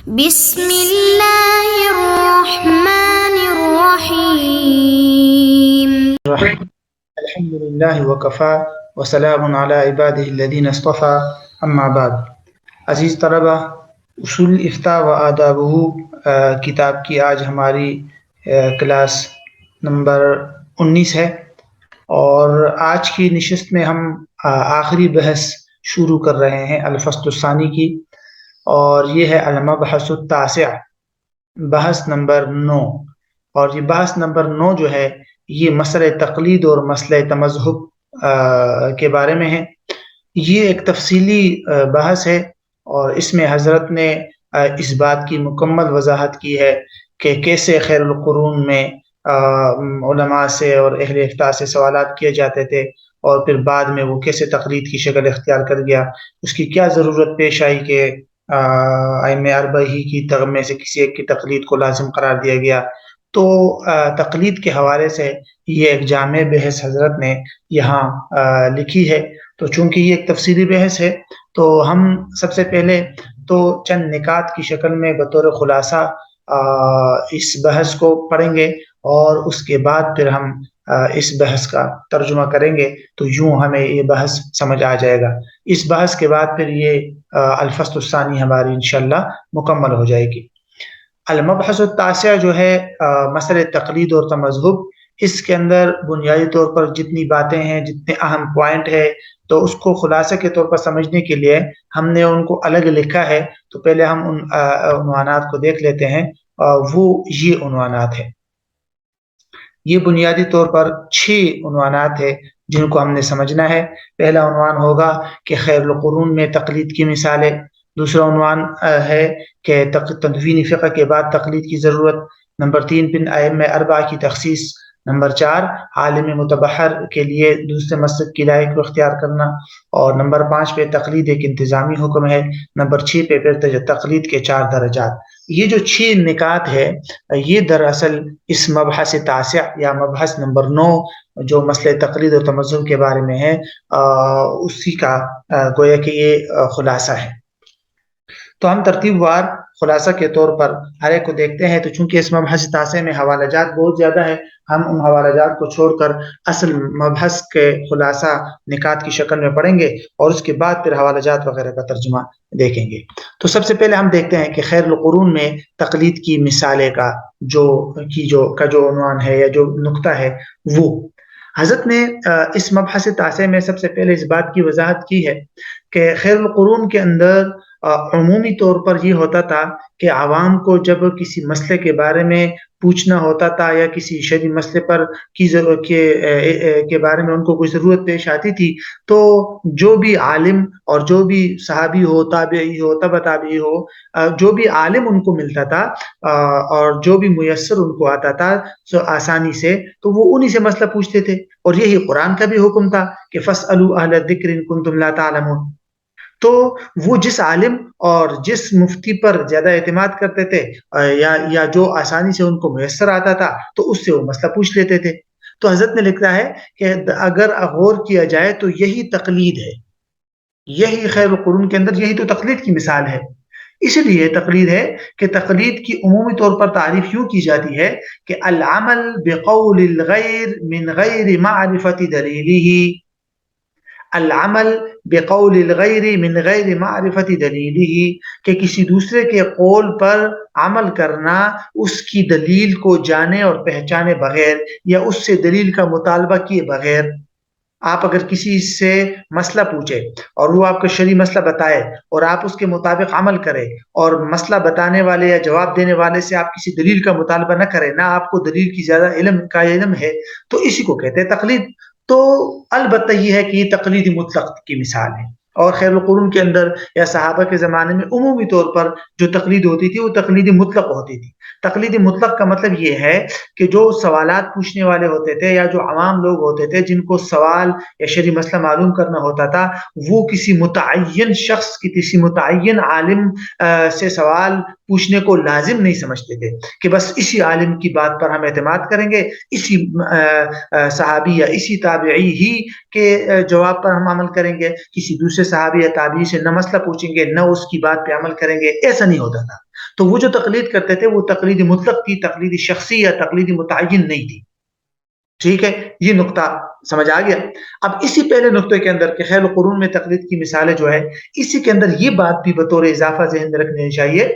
بسم اللہ الرحمن الرحیم. الحمد للہ وکفا وسلام علی عبادہ الذین اصطفى اما بعد. عزیز طلبہ، اصول افتاء و آدابہ کتاب کی آج ہماری کلاس نمبر 19 ہے، اور آج کی نشست میں ہم آخری بحث شروع کر رہے ہیں الفصل الثانی کی، اور یہ ہے المبحث التاسع، بحث نمبر 9. اور یہ بحث نمبر 9 جو ہے یہ مسئلہ تقلید اور مسئلہ تمذہب کے بارے میں ہے. یہ ایک تفصیلی بحث ہے، اور اس میں حضرت نے اس بات کی مکمل وضاحت کی ہے کہ کیسے خیر القرون میں علماء سے اور اہل افتاء سے سوالات کیے جاتے تھے، اور پھر بعد میں وہ کیسے تقلید کی شکل اختیار کر گیا، اس کی کیا ضرورت پیش آئی کہ ائمہ اربعہ ہی کی میں سے کسی ایک کی تقلید کو لازم قرار دیا گیا. تو تقلید کے حوالے سے یہ ایک جامع بحث حضرت نے یہاں لکھی ہے. تو چونکہ یہ ایک تفصیلی بحث ہے، تو ہم سب سے پہلے تو چند نکات کی شکل میں بطور خلاصہ اس بحث کو پڑھیں گے، اور اس کے بعد پھر ہم اس بحث کا ترجمہ کریں گے، تو یوں ہمیں یہ بحث سمجھ آ جائے گا. اس بحث کے بعد پھر یہ الفصل الثانی ہماری انشاءاللہ مکمل ہو جائے گی. المبحث التاسع جو ہے مسئلہ تقلید اور تمذہب، اس کے اندر بنیادی طور پر جتنی باتیں ہیں، جتنے اہم پوائنٹ ہے، تو اس کو خلاصے کے طور پر سمجھنے کے لیے ہم نے ان کو الگ لکھا ہے. تو پہلے ہم ان عنوانات کو دیکھ لیتے ہیں. وہ یہ عنوانات ہیں، یہ بنیادی طور پر 6 عنوانات ہیں جن کو ہم نے سمجھنا ہے. پہلا عنوان ہوگا کہ خیر القرون میں تقلید کی مثالیں. دوسرا عنوان ہے کہ تدوین فقہ کے بعد تقلید کی ضرورت. نمبر 3 پن ائمہ اربعہ کی تخصیص. نمبر 4 عالم متبحر کے لیے دوسرے مسلک کی رائے کو اختیار کرنا. اور نمبر 5 پہ تقلید ایک انتظامی حکم ہے. نمبر 6 پہ پھر تقلید کے 4 درجات. یہ جو 6 نکات ہے یہ دراصل اس مبحث تاسع یا مبحث نمبر 9 جو مسئلہ تقلید اور تمذہب کے بارے میں ہے اسی کا گویا کہ یہ خلاصہ ہے. تو ہم ترتیب وار خلاصہ کے طور پر ہر ایک کو دیکھتے ہیں. تو چونکہ اس مبحث تاسع میں حوالہ جات بہت زیادہ ہے، ہم ان حوالہ جات کو چھوڑ کر اصل مبحث کے خلاصہ نکات کی شکل میں پڑھیں گے، اور اس کے بعد پھر حوالہ جات وغیرہ کا ترجمہ دیکھیں گے. تو سب سے پہلے ہم دیکھتے ہیں کہ خیر القرون میں تقلید کی مثالیں کا جو عنوان ہے یا جو نقطہ ہے، وہ حضرت نے اس مبحث تاسع میں سب سے پہلے اس بات کی وضاحت کی ہے کہ خیر القرون کے اندر عمومی طور پر یہ ہوتا تھا کہ عوام کو جب کسی مسئلے کے بارے میں پوچھنا ہوتا تھا یا کسی شرعی مسئلے پر کے بارے میں ان کو کوئی ضرورت پیش آتی تھی، تو جو بھی عالم اور جو بھی صحابی ہو، تابعی ہو، تبع تابعی ہو، جو بھی عالم ان کو ملتا تھا اور جو بھی میسر ان کو آتا تھا آسانی سے، تو وہ انہی سے مسئلہ پوچھتے تھے. اور یہی قرآن کا بھی حکم تھا کہ فَاسْأَلُوا أَهْلَ الذِّكْرِ إِن كُنتُمْ لَا تَعْلَمُونَ. تو وہ جس عالم اور جس مفتی پر زیادہ اعتماد کرتے تھے یا جو آسانی سے ان کو میسر آتا تھا، تو اس سے وہ مسئلہ پوچھ لیتے تھے. تو حضرت نے لکھا ہے کہ اگر غور کیا جائے تو یہی تقلید ہے، یہی خیر القرون کے اندر یہی تو تقلید کی مثال ہے. اس لیے تقلید ہے کہ تقلید کی عمومی طور پر تعریف یوں کی جاتی ہے کہ العمل بقول الغیر من غیر معرفت دلیلہ. العمل بقول الغیر من غیر معرفت دلیلہ، کہ کسی دوسرے کے قول پر عمل کرنا اس کی دلیل کو جانے اور پہچانے بغیر، یا اس سے دلیل کا مطالبہ کیے بغیر. آپ اگر کسی سے مسئلہ پوچھے اور وہ آپ کو شرعی مسئلہ بتائے اور آپ اس کے مطابق عمل کریں، اور مسئلہ بتانے والے یا جواب دینے والے سے آپ کسی دلیل کا مطالبہ نہ کریں، نہ آپ کو دلیل کی زیادہ علم ہے، تو اسی کو کہتے ہیں تقلید. تو البتہ یہ ہے کہ یہ تقلید مطلق کی مثال ہے. اور خیر القرون کے اندر یا صحابہ کے زمانے میں عمومی طور پر جو تقلید ہوتی تھی وہ تقلید مطلق ہوتی تھی. تقلید مطلق کا مطلب یہ ہے کہ جو سوالات پوچھنے والے ہوتے تھے یا جو عوام لوگ ہوتے تھے جن کو سوال یا شرعی مسئلہ معلوم کرنا ہوتا تھا، وہ کسی متعین شخص کی، کسی متعین عالم سے سوال پوچھنے کو لازم نہیں سمجھتے تھے کہ بس اسی عالم کی بات پر ہم اعتماد کریں گے، اسی صحابی یا اسی تابعی ہی کے جواب پر ہم عمل کریں گے، کسی دوسرے صحابی یا تابعی سے نہ مسئلہ پوچھیں گے نہ اس کی بات پہ عمل کریں گے. ایسا نہیں ہوتا تھا. تو وہ جو تقلید کرتے تھے وہ تقلید مطلق تھی، تقلید شخصی یا تقلید متعین نہیں تھی. ٹھیک ہے، یہ نقطہ سمجھ آ گیا. اب اسی پہلے نقطے کے اندر کہ خیر القرون میں تقلید کی مثالیں جو ہے، اسی کے اندر یہ بات بھی بطور اضافہ ذہن میں رکھنی چاہیے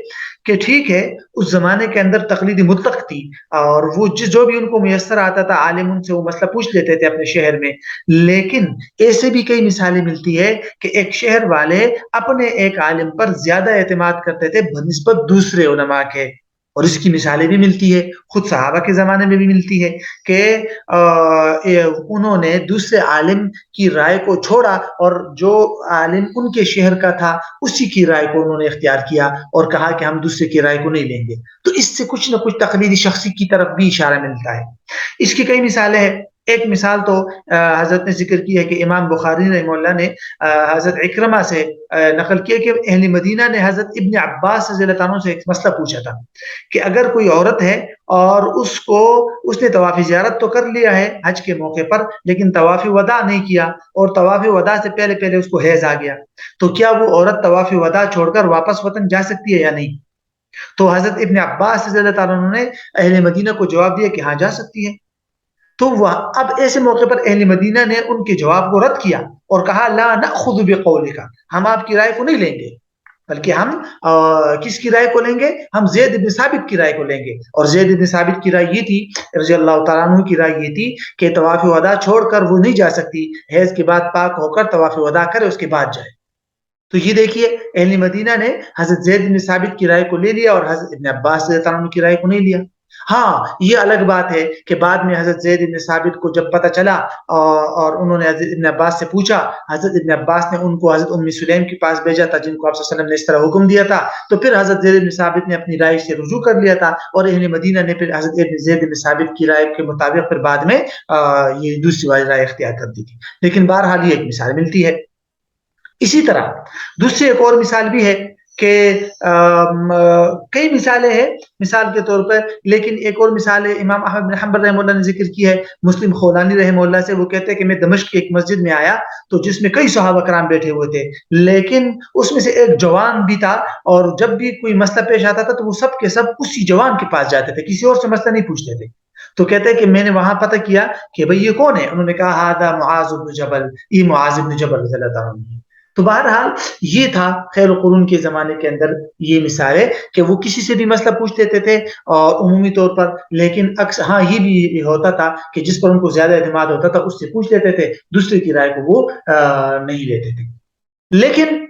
کہ ٹھیک ہے اس زمانے کے اندر تقلید مطلق تھی، اور وہ جو بھی ان کو میسر آتا تھا عالم ان سے وہ مسئلہ پوچھ لیتے تھے اپنے شہر میں. لیکن ایسے بھی کئی مثالیں ملتی ہے کہ ایک شہر والے اپنے ایک عالم پر زیادہ اعتماد کرتے تھے بنسبت دوسرے علماء کے، اور اس کی مثالیں بھی ملتی ہے، خود صحابہ کے زمانے میں بھی ملتی ہے کہ انہوں نے دوسرے عالم کی رائے کو چھوڑا اور جو عالم ان کے شہر کا تھا اسی کی رائے کو انہوں نے اختیار کیا اور کہا کہ ہم دوسرے کی رائے کو نہیں لیں گے. تو اس سے کچھ نہ کچھ تقلید شخصی کی طرف بھی اشارہ ملتا ہے. اس کی کئی مثالیں ہیں. ایک مثال تو حضرت نے ذکر کی ہے کہ امام بخاری رحمہ اللہ نے حضرت اکرمہ سے نقل کیا کہ اہل مدینہ نے حضرت ابن عباس رضی اللہ عنہ سے ایک مسئلہ پوچھا تھا کہ اگر کوئی عورت ہے اور اس نے طواف زیارت تو کر لیا ہے حج کے موقع پر، لیکن طواف وداع نہیں کیا، اور طواف وداع سے پہلے پہلے اس کو حیض آ گیا، تو کیا وہ عورت طواف وداع چھوڑ کر واپس وطن جا سکتی ہے یا نہیں؟ تو حضرت ابن عباس رضی اللہ عنہ نے اہل مدینہ کو جواب دیا کہ ہاں جا سکتی ہے. تو اب ایسے موقع پر اہل مدینہ نے ان کے جواب کو رد کیا اور کہا لا نأخذ بقولک، ہم آپ کی رائے کو نہیں لیں گے، بلکہ ہم کس کی رائے کو لیں گے؟ ہم زید بن ثابت کی رائے کو لیں گے. اور زید بن ثابت کی رائے یہ تھی رضی اللہ تعالیٰ عنہ کی رائے یہ تھی کہ طواف وداع چھوڑ کر وہ نہیں جا سکتی، حیض کے بعد پاک ہو کر طواف وداع کرے اس کے بعد جائے. تو یہ دیکھیے اہل مدینہ نے حضرت زید بن ثابت کی رائے کو لے لیا اور حضرت ابن عباس رضی اللہ عنہ کی رائے کو نہیں لیا. ہاں یہ الگ بات ہے کہ بعد میں حضرت زید بن ثابت کو جب پتہ چلا اور انہوں نے حضرت ابن عباس سے پوچھا، حضرت ابن عباس نے ان کو حضرت ام سلیم کے پاس بھیجا تھا جن کو آپ صلی اللہ علیہ وسلم نے اس طرح حکم دیا تھا. تو پھر حضرت زید بن ثابت نے اپنی رائے سے رجوع کر لیا تھا اور اہل مدینہ نے پھر حضرت زید بن ثابت کی رائے کے مطابق پھر بعد میں یہ دوسری والی رائے اختیار کر دی تھی. لیکن بہرحال یہ ایک مثال ملتی ہے. اسی طرح دوسری ایک اور مثال بھی ہے کہ کئی مثالیں ہیں مثال کے طور پر، لیکن ایک اور مثال ہے امام احمد بن حنبل رحمہ اللہ نے ذکر کی ہے مسلم خولانی رحمہ اللہ سے. وہ کہتے ہیں کہ میں دمشق کی ایک مسجد میں آیا تو جس میں کئی صحابہ کرام بیٹھے ہوئے تھے، لیکن اس میں سے ایک جوان بھی تھا، اور جب بھی کوئی مسئلہ پیش آتا تھا تو وہ سب کے سب اسی جوان کے پاس جاتے تھے، کسی اور سے مسئلہ نہیں پوچھتے تھے. تو کہتے ہیں کہ میں نے وہاں پتہ کیا کہ بھئی یہ کون ہے؟ انہوں نے کہا ہذا معاذ بن جبل، یہ معاذ بن جبل رضی اللہ عنہ. تو بہرحال یہ تھا خیر القرون کے زمانے کے اندر یہ مثال ہے کہ وہ کسی سے بھی مسئلہ پوچھ لیتے تھے اور عمومی طور پر، لیکن اکثر ہاں یہ بھی ہوتا تھا کہ جس پر ان کو زیادہ اعتماد ہوتا تھا اس سے پوچھ لیتے تھے، دوسرے کی رائے کو وہ نہیں لیتے تھے. لیکن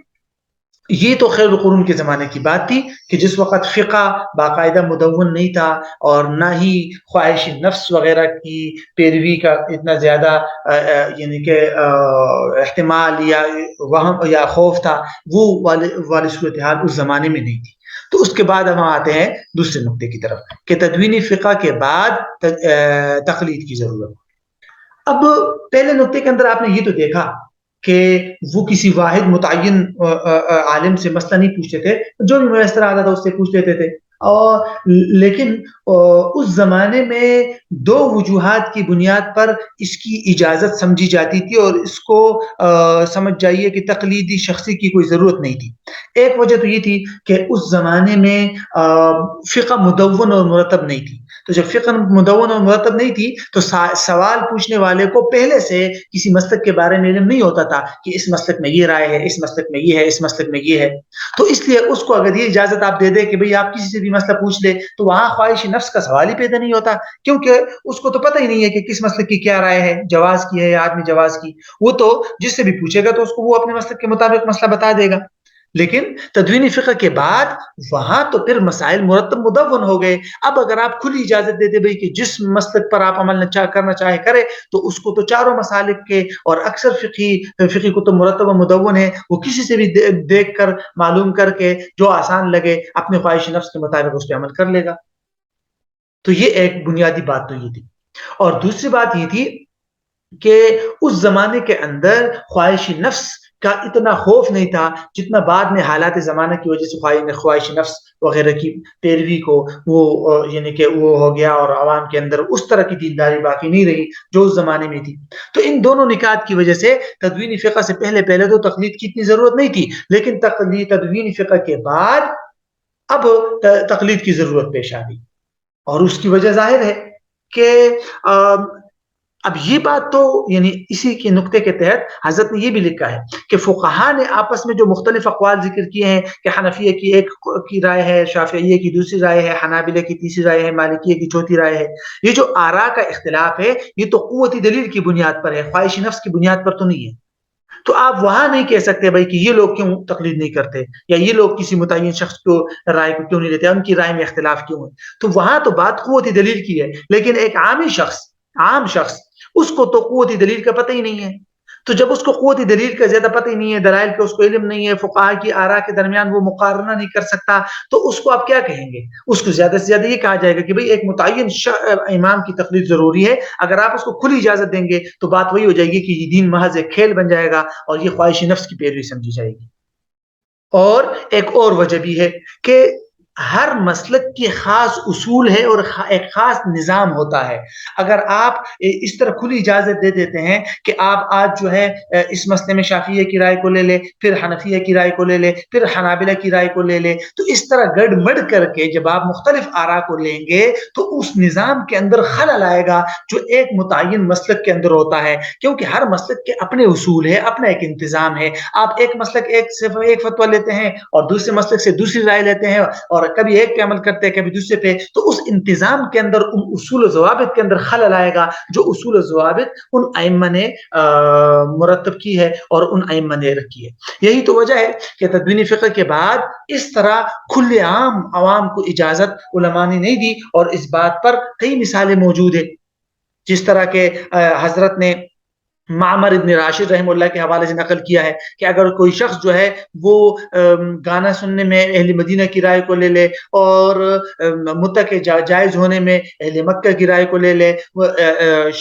یہ تو خیر القرون کے زمانے کی بات تھی کہ جس وقت فقہ باقاعدہ مدون نہیں تھا اور نہ ہی خواہش نفس وغیرہ کی پیروی کا اتنا زیادہ یعنی کہ احتمال یا وہم یا خوف تھا، وہ والی صورتحال اس زمانے میں نہیں تھی. تو اس کے بعد ہم آتے ہیں دوسرے نقطے کی طرف کہ تدوین فقہ کے بعد تقلید کی ضرورت. اب پہلے نقطے کے اندر آپ نے یہ تو دیکھا کہ وہ کسی واحد متعین عالم سے مسئلہ نہیں پوچھتے تھے، جو بھی میسر آتا تھا اس سے پوچھ لیتے تھے. لیکن اس زمانے میں دو وجوہات کی بنیاد پر اس کی اجازت سمجھی جاتی تھی اور اس کو سمجھ جائیے کہ تقلیدی شخصی کی کوئی ضرورت نہیں تھی. ایک وجہ تو یہ تھی کہ اس زمانے میں فقہ مدون اور مرتب نہیں تھی. تو جب فقہ مدون اور مرتب نہیں تھی تو سوال پوچھنے والے کو پہلے سے کسی مسلک کے بارے میں علم نہیں ہوتا تھا کہ اس مسلک میں یہ رائے ہے، اس مسلک میں یہ ہے، اس مسلک میں یہ ہے. تو اس لیے اس کو اگر یہ اجازت آپ دے دیں کہ بھئی آپ کسی سے بھی مسئلہ پوچھ لے تو وہاں خواہش نفس کا سوال ہی پیدا نہیں ہوتا، کیونکہ اس کو تو پتہ ہی نہیں ہے کہ کس مسلک کی کیا رائے ہے، جواز کی ہے یا عدم جواز کی. وہ تو جس سے بھی پوچھے گا تو اس کو وہ اپنے مسلک کے مطابق مسئلہ بتا دے گا. لیکن تدوین فقہ کے بعد وہاں تو پھر مسائل مرتب مدون ہو گئے. اب اگر آپ کھلی اجازت دے دے بھئی کہ جس مسلک پر آپ عمل کرنا چاہے کرے، تو اس کو تو چاروں مسالک کے اور اکثر فقہی کتب مرتب و مدون ہے، وہ کسی سے بھی دیکھ کر معلوم کر کے جو آسان لگے اپنے خواہش نفس کے مطابق اس پہ عمل کر لے گا. تو یہ ایک بنیادی بات تو یہ تھی. اور دوسری بات یہ تھی کہ اس زمانے کے اندر خواہش نفس کا اتنا خوف نہیں تھا جتنا بعد میں حالات زمانہ کی وجہ سے خواہش نفس وغیرہ کی پیروی کو وہ یعنی کہ وہ ہو گیا اور عوام کے اندر اس طرح کی دینداری باقی نہیں رہی جو اس زمانے میں تھی. تو ان دونوں نکات کی وجہ سے تدوین فقہ سے پہلے تو تقلید کی اتنی ضرورت نہیں تھی، لیکن تدوین فقہ کے بعد اب تقلید کی ضرورت پیش آ گئی، اور اس کی وجہ ظاہر ہے کہ اب یہ بات تو یعنی اسی کے نقطے کے تحت حضرت نے یہ بھی لکھا ہے کہ فقہا نے آپس میں جو مختلف اقوال ذکر کیے ہیں کہ حنفیہ کی ایک کی رائے ہے، شافعیہ کی دوسری رائے ہے، حنابلہ کی تیسری رائے ہے، مالکیہ کی چوتھی رائے ہے، یہ جو آراء کا اختلاف ہے یہ تو قوت دلیل کی بنیاد پر ہے، خواہش نفس کی بنیاد پر تو نہیں ہے۔ تو آپ وہاں نہیں کہہ سکتے بھائی کہ یہ لوگ کیوں تقلید نہیں کرتے، یا یہ لوگ کسی متعین شخص کو رائے کو کیوں نہیں لیتے، ان کی رائے میں اختلاف کیوں ہے۔ تو وہاں تو بات قوت دلیل کی ہے، لیکن ایک عام شخص اس کو تو قوت دلیل کا پتہ ہی نہیں ہے۔ تو جب اس کو قوت دلیل کا زیادہ پتہ ہی نہیں ہے، دلائل کا اس کو علم نہیں ہے، فقہا کی آراء کے درمیان وہ مقارنہ نہیں کر سکتا، تو اس کو آپ کیا کہیں گے؟ اس کو زیادہ سے زیادہ یہ کہا جائے گا کہ بھئی ایک متعین امام کی تقلید ضروری ہے۔ اگر آپ اس کو کھلی اجازت دیں گے تو بات وہی ہو جائے گی کہ یہ دین محض ایک کھیل بن جائے گا اور یہ خواہش نفس کی پیروی سمجھی جائے گی۔ اور ایک اور وجہ بھی ہے کہ ہر مسلک کے خاص اصول ہے اور ایک خاص نظام ہوتا ہے۔ اگر آپ اس طرح کھلی اجازت دے دیتے ہیں کہ آپ آج جو ہے اس مسئلے میں شافعیہ کی رائے کو لے لے، پھر حنفیہ کی رائے کو لے لے، پھر حنابلہ کی رائے کو لے لے، تو اس طرح گڑ مڑ کر کے جب آپ مختلف آراء کو لیں گے تو اس نظام کے اندر خلل آئے گا جو ایک متعین مسلک کے اندر ہوتا ہے، کیونکہ ہر مسلک کے اپنے اصول ہے، اپنا ایک انتظام ہے۔ آپ ایک مسلک ایک فتویٰ لیتے ہیں اور دوسرے مسلک سے دوسری رائے لیتے ہیں، اور کبھی ایک پہ عمل کرتے ہیں کبھی دوسرے پہ، تو اس انتظام کے اندر ان اصول و ضوابط کے اندر خلل آئے گا جو اصول و ضوابط ان ائمہ نے مرتب کی ہے اور ان ائمہ نے رکھی ہے۔ یہی تو وجہ ہے کہ تدوین فقہ کے بعد اس طرح کھلے عام عوام کو اجازت علماء نے نہیں دی، اور اس بات پر کئی مثالیں موجود ہیں، جس طرح کہ حضرت نے معمر ابن راشد رحمہ اللہ کے حوالے سے نقل کیا ہے کہ اگر کوئی شخص جو ہے وہ گانا سننے میں اہل مدینہ کی رائے کو لے لے، اور متع کے جائز ہونے میں اہل مکہ کی رائے کو لے لے،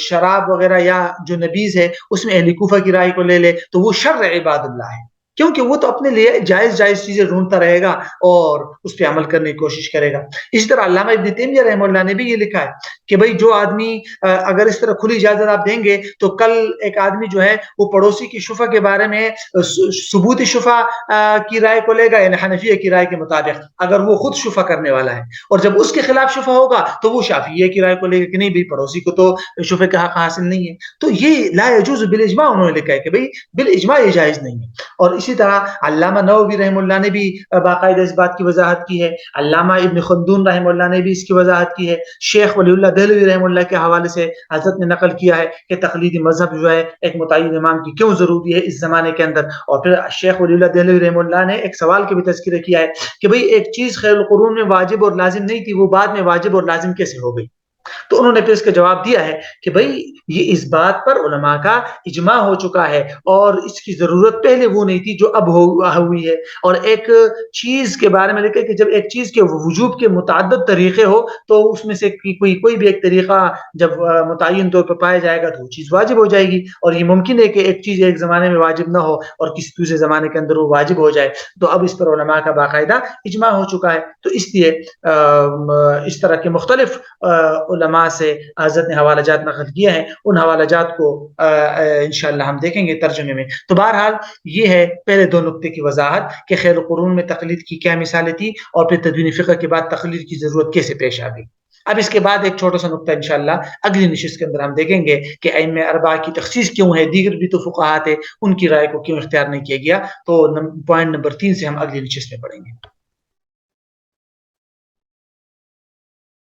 شراب وغیرہ یا جو نبیذ ہے اس میں اہل کوفہ کی رائے کو لے لے، تو وہ شر عباد اللہ ہے، کیونکہ وہ تو اپنے لیے جائز چیزیں ڈھونڈتا رہے گا اور اس پہ عمل کرنے کی کوشش کرے گا۔ اسی طرح علامہ ابن تیمیہ رحمہ اللہ نے بھی یہ لکھا ہے کہ بھئی جو آدمی اگر اس طرح کھلی اجازت آپ دیں گے تو کل ایک آدمی جو ہے وہ پڑوسی کی شفع کے بارے میں ثبوت شفع کی رائے کو لے گا، یعنی حنفیہ کی رائے کے مطابق، اگر وہ خود شفع کرنے والا ہے، اور جب اس کے خلاف شفع ہوگا تو وہ شافعیہ کی رائے کو لے گا کہ نہیں بھئی پڑوسی کو تو شفع کا حق حاصل نہیں ہے۔ تو یہ لا یجوز بالاجماع انہوں نے لکھا ہے کہ بھئی بالاجماع یہ جائز نہیں ہے۔ اور اسی طرح علامہ نووی رحمہ اللہ نے بھی باقاعدہ اس بات کی وضاحت کی ہے، علامہ ابن خلدون رحمہ اللہ نے بھی اس کی وضاحت کی ہے، شیخ ولی اللہ دہلوی رحمہ اللہ کے حوالے سے حضرت نے نقل کیا ہے کہ تقلیدی مذہب جو ہے ایک متعین امام کی کیوں ضروری ہے اس زمانے کے اندر۔ اور پھر شیخ ولی اللہ دہلوی رحمہ اللہ نے ایک سوال کے بھی تذکرہ کیا ہے کہ بھئی ایک چیز خیر القرون میں واجب اور لازم نہیں تھی، وہ بعد میں واجب اور لازم کیسے ہو گئی؟ تو انہوں نے پھر اس کا جواب دیا ہے کہ بھئی یہ اس بات پر علماء کا اجماع ہو چکا ہے، اور اس کی ضرورت پہلے وہ نہیں تھی جو اب ہوئی ہے۔ اور ایک چیز کے بارے میں لکھا کہ جب ایک چیز کے وجوب کے متعدد طریقے ہو تو اس میں سے کوئی بھی ایک طریقہ جب متعین طور پر پایا جائے گا تو وہ چیز واجب ہو جائے گی، اور یہ ممکن ہے کہ ایک چیز ایک زمانے میں واجب نہ ہو اور کسی دوسرے زمانے کے اندر وہ واجب ہو جائے۔ تو اب اس پر علماء کا باقاعدہ اجماع ہو چکا ہے، تو اس لیے اس طرح کے مختلف علماء سے حضرت نے حوالہ جات نقل کیا ہے، ان حوالہ جات کو انشاءاللہ ہم دیکھیں گے ترجمے میں۔ تو بہرحال یہ ہے پہلے دو نقطے کی وضاحت کہ خیر القرون میں تقلید کی کیا مثالیں تھی، اور پھر تدوین فقہ کے بعد تقلید کی ضرورت کیسے پیش آ گئی۔ اب اس کے بعد ایک چھوٹا سا نقطہ انشاءاللہ اگلی نشست کے اندر ہم دیکھیں گے کہ ائمہ اربعہ کی تخصیص کیوں ہے، دیگر بھی تو فقہاء تھے، ان کی رائے کو کیوں اختیار نہیں کیا گیا۔ تو پوائنٹ نمبر 3 سے ہم اگلی نشست میں پڑھیں گے۔